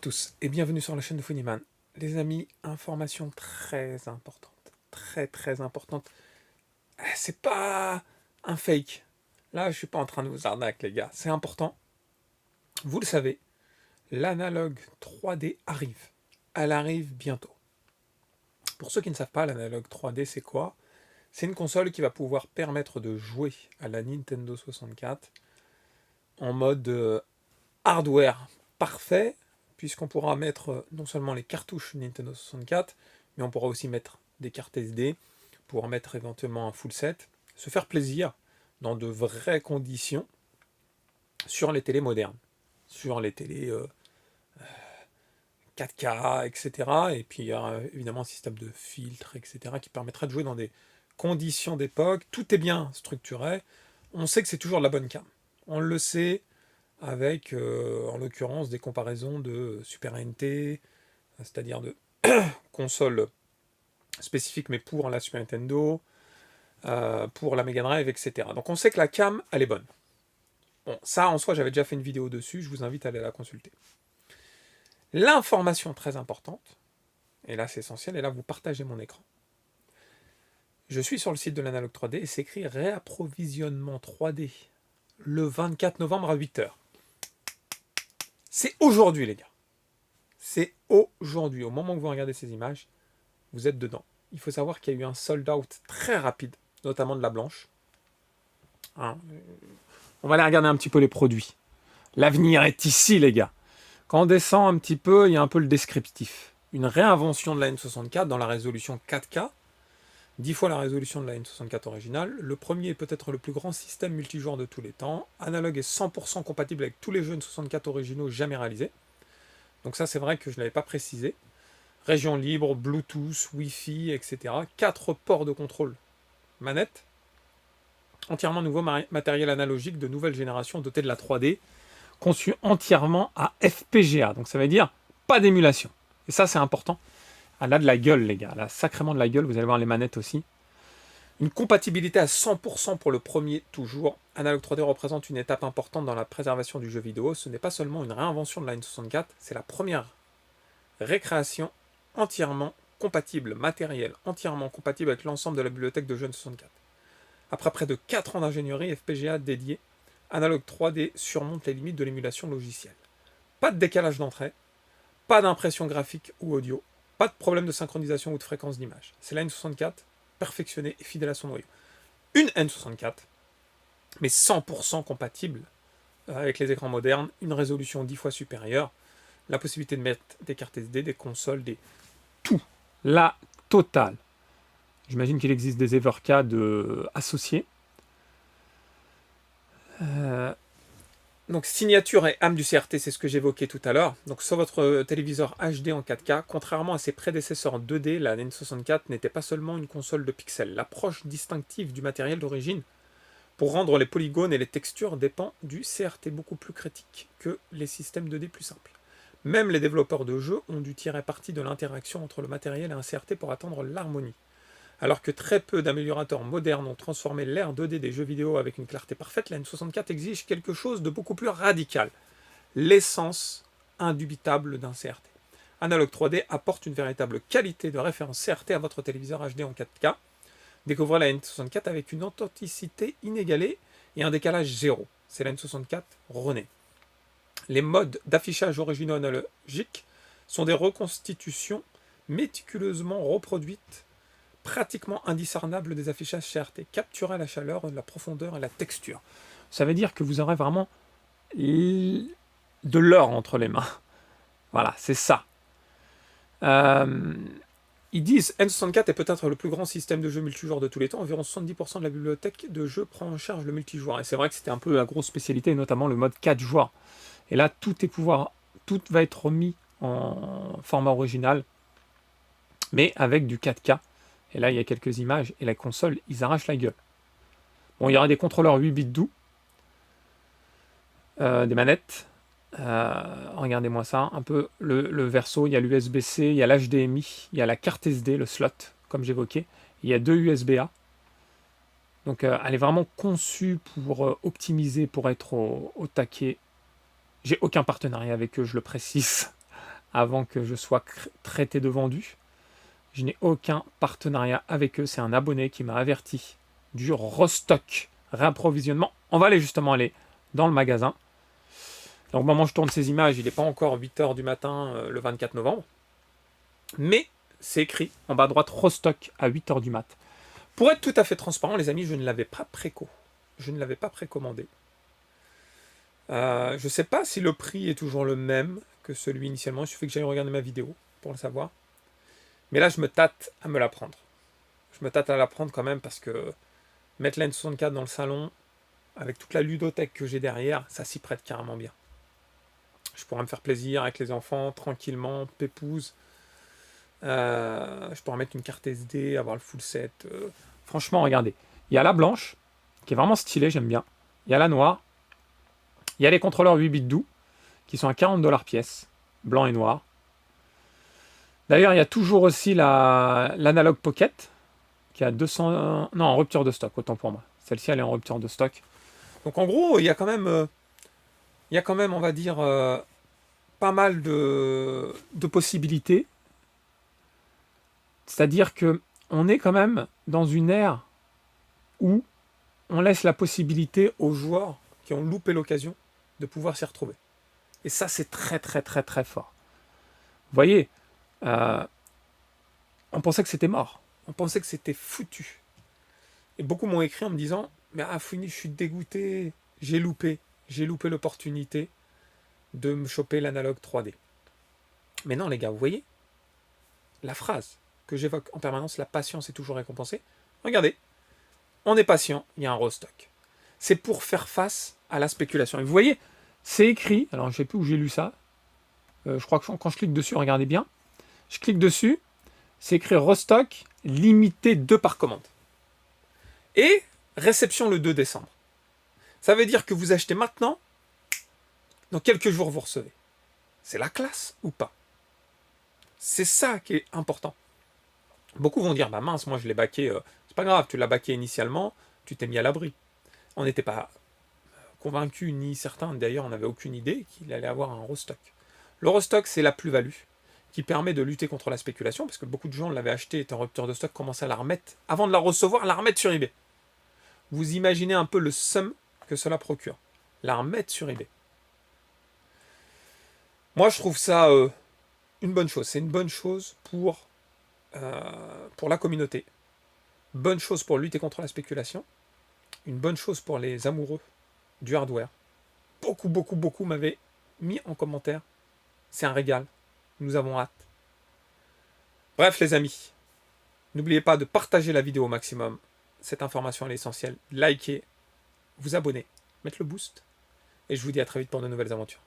tous et bienvenue sur la chaîne de Funnyman. Les amis, information très importante. Très importante. C'est pas un fake. Là, je suis pas en train de vous arnaquer, les gars. C'est important. Vous le savez, l'analogue 3D arrive. Elle arrive bientôt. Pour ceux qui ne savent pas, l'analogue 3D, c'est quoi? C'est une console qui va pouvoir permettre de jouer à la Nintendo 64 en mode hardware parfait, puisqu'on pourra mettre non seulement les cartouches Nintendo 64, mais on pourra aussi mettre des cartes SD, pouvoir mettre éventuellement un full set, se faire plaisir dans de vraies conditions sur les télés modernes, sur les télés 4K, etc. Et puis il y a évidemment un système de filtre, etc., qui permettra de jouer dans des conditions d'époque. Tout est bien structuré. On sait que c'est toujours de la bonne cam. On le sait, avec, en l'occurrence, des comparaisons de Super NT, c'est-à-dire de consoles spécifiques, mais pour la Super Nintendo, pour la Mega Drive, etc. Donc on sait que la cam, elle est bonne. Bon, ça, en soi, j'avais déjà fait une vidéo dessus, je vous invite à aller la consulter. L'information très importante, et là c'est essentiel, et là vous partagez mon écran. Je suis sur le site de l'Analogue 3D, et c'est écrit réapprovisionnement 3D, le 24 novembre à 8h. C'est aujourd'hui, les gars. C'est aujourd'hui. Au moment où vous regardez ces images, vous êtes dedans. Il faut savoir qu'il y a eu un sold out très rapide, notamment de la blanche. Hein, on va aller regarder un petit peu les produits. L'avenir est ici, les gars. Quand on descend un petit peu, il y a un peu le descriptif. Une réinvention de la N64 dans la résolution 4K, 10 fois la résolution de la N64 originale. Le premier est peut-être le plus grand système multijoueur de tous les temps. Analogue est 100% compatible avec tous les jeux N64 originaux jamais réalisés. Donc ça, c'est vrai que je ne l'avais pas précisé. Région libre, Bluetooth, Wi-Fi, etc. 4 ports de contrôle manette. Entièrement nouveau matériel analogique de nouvelle génération doté de la 3D, conçu entièrement à FPGA. Donc ça veut dire pas d'émulation. Et ça, c'est important. Elle a de la gueule, les gars. Elle a sacrément de la gueule. Vous allez voir les manettes aussi. Une compatibilité à 100% pour le premier, toujours. Analogue 3D représente une étape importante dans la préservation du jeu vidéo. Ce n'est pas seulement une réinvention de la N64, c'est la première récréation entièrement compatible, matériel entièrement compatible avec l'ensemble de la bibliothèque de jeux N64. Après près de 4 ans d'ingénierie FPGA dédiée, Analogue 3D surmonte les limites de l'émulation logicielle. Pas de décalage d'entrée, pas d'impression graphique ou audio, pas de problème de synchronisation ou de fréquence d'image. C'est la N64 perfectionnée et fidèle à son noyau. Une N64, mais 100% compatible avec les écrans modernes, une résolution 10 fois supérieure, la possibilité de mettre des cartes SD, des consoles, tout, la totale. J'imagine qu'il existe des Evercade associés. Donc signature et âme du CRT, c'est ce que j'évoquais tout à l'heure. Donc sur votre téléviseur HD en 4K, contrairement à ses prédécesseurs en 2D, la N64 n'était pas seulement une console de pixels. L'approche distinctive du matériel d'origine pour rendre les polygones et les textures dépend du CRT, beaucoup plus critique que les systèmes 2D plus simples. Même les développeurs de jeux ont dû tirer parti de l'interaction entre le matériel et un CRT pour atteindre l'harmonie. Alors que très peu d'améliorateurs modernes ont transformé l'ère 2D des jeux vidéo avec une clarté parfaite, la N64 exige quelque chose de beaucoup plus radical. L'essence indubitable d'un CRT. Analogue 3D apporte une véritable qualité de référence CRT à votre téléviseur HD en 4K. Découvrez la N64 avec une authenticité inégalée et un décalage zéro. C'est la N64 renée. Les modes d'affichage originaux analogiques sont des reconstitutions méticuleusement reproduites, pratiquement indiscernables des affichages CRT. Capturez la chaleur, la profondeur et la texture. Ça veut dire que vous aurez vraiment de l'or entre les mains. Voilà, c'est ça. Ils disent N64 est peut-être le plus grand système de jeux multijoueurs de tous les temps. Environ 70% de la bibliothèque de jeux prend en charge le multijoueur. Et c'est vrai que c'était un peu la grosse spécialité, notamment le mode 4 joueurs. Et là, tout va être remis en format original, mais avec du 4K. Et là, il y a quelques images, et la console, ils arrachent la gueule. Bon, il y aura des contrôleurs 8 bits doux, des manettes. Regardez-moi ça, un peu le verso, il y a l'USB-C, il y a l'HDMI, il y a la carte SD, le slot, comme j'évoquais. Il y a deux USB-A. Donc, elle est vraiment conçue pour optimiser, pour être au taquet. J'ai aucun partenariat avec eux, je le précise. avant que je sois traité de vendu. Je n'ai aucun partenariat avec eux. C'est un abonné qui m'a averti du restock, réapprovisionnement. On va aller dans le magasin. Donc, au moment où je tourne ces images, il n'est pas encore 8h du matin le 24 novembre. Mais c'est écrit en bas à droite, restock à 8h du mat. Pour être tout à fait transparent, les amis, je ne l'avais pas préco. Je ne l'avais pas précommandé. Je ne sais pas si le prix est toujours le même que celui initialement. Il suffit que j'aille regarder ma vidéo pour le savoir. Mais là, je me tâte à me la prendre. Je me tâte à la prendre quand même parce que mettre la N64 dans le salon, avec toute la ludothèque que j'ai derrière, ça s'y prête carrément bien. Je pourrais me faire plaisir avec les enfants, tranquillement, pépouze. Je pourrais mettre une carte SD, avoir le full set. Franchement, regardez. Il y a la blanche, qui est vraiment stylée, j'aime bien. Il y a la noire. Il y a les contrôleurs 8 bits doux, qui sont à 40$ pièce, blanc et noir. D'ailleurs, il y a toujours aussi l'Analog Pocket, qui a 200... Non, en rupture de stock, autant pour moi. Celle-ci, elle est en rupture de stock. Donc en gros, il y a quand même, on va dire, pas mal de possibilités. C'est-à-dire que on est quand même dans une ère où on laisse la possibilité aux joueurs qui ont loupé l'occasion de pouvoir s'y retrouver. Et ça, c'est très, très, très, très fort. Vous voyez, on pensait que c'était mort. On pensait que c'était foutu. Et beaucoup m'ont écrit en me disant « Mais Fouini, je suis dégoûté. J'ai loupé l'opportunité de me choper l'analogue 3D. » Mais non, les gars, vous voyez la phrase que j'évoque en permanence, la patience est toujours récompensée. Regardez, on est patient, il y a un restock. C'est pour faire face à la spéculation. Et vous voyez, c'est écrit, alors je ne sais plus où j'ai lu ça, je crois que quand je clique dessus, regardez bien, je clique dessus, c'est écrit restock, limité 2 par commande. Et réception le 2 décembre. Ça veut dire que vous achetez maintenant, dans quelques jours vous recevez. C'est la classe ou pas? C'est ça qui est important. Beaucoup vont dire, bah mince, moi je l'ai baqué, c'est pas grave, tu l'as baqué initialement, tu t'es mis à l'abri. On n'était pas convaincus, ni certains, d'ailleurs on n'avait aucune idée qu'il allait avoir un restock. Le restock, c'est la plus-value qui permet de lutter contre la spéculation, parce que beaucoup de gens l'avaient acheté, étaient en rupture de stock, commençaient à la remettre, avant de la recevoir, la remettre sur eBay. Vous imaginez un peu le somme que cela procure, la remettre sur eBay. Moi je trouve ça une bonne chose, c'est une bonne chose pour la communauté, bonne chose pour lutter contre la spéculation, une bonne chose pour les amoureux du hardware. Beaucoup m'avaient mis en commentaire, c'est un régal, nous avons hâte. Bref les amis, n'oubliez pas de partager la vidéo au maximum, cette information est essentielle, likez, vous abonner, mettre le boost, et je vous dis à très vite pour de nouvelles aventures.